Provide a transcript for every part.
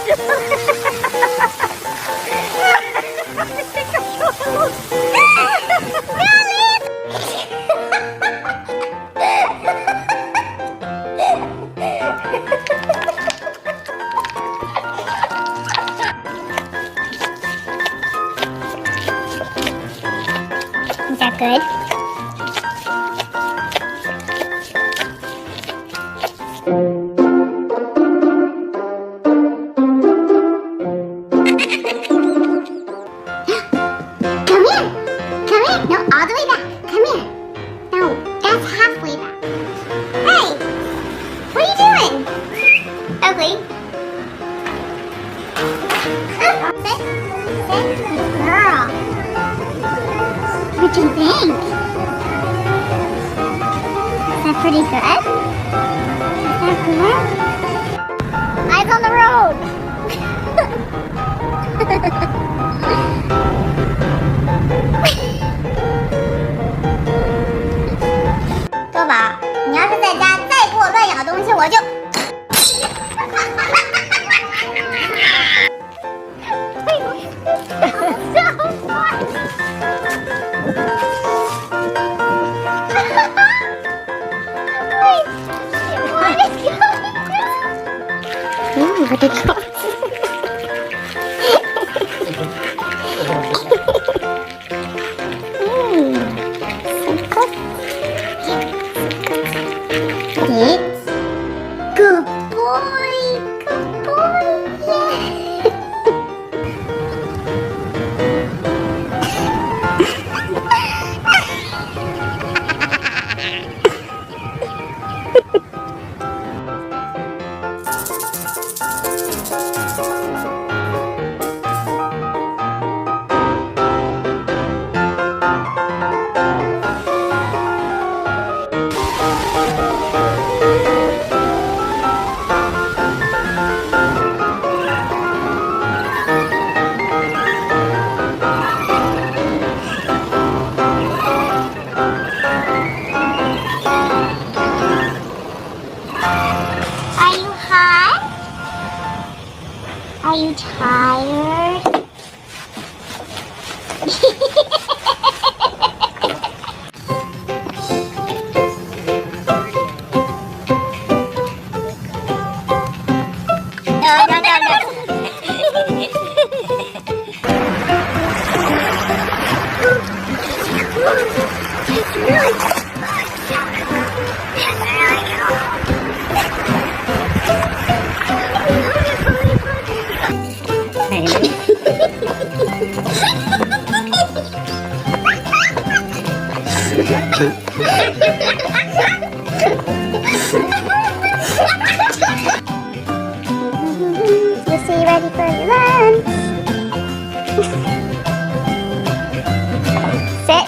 Is that good? Come here. Come here. No, all the way back. Come here. No, that's halfway back. Hey, what are you doing? Ugly. Sit. Sit. Good girl. What do you think? Is that pretty good? Is that good? Eyes on the road! 多宝，你要是在家再给我乱咬东西，我就……我的狗。Good boy, good boy, yeah. Are you hot? Are you tired? You see, ready for your lunch? Sit.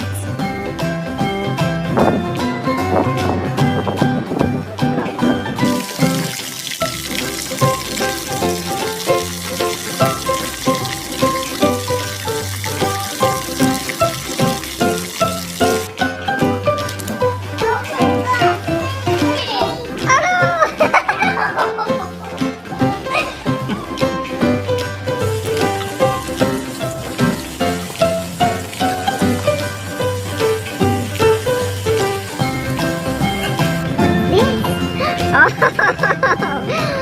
Oh.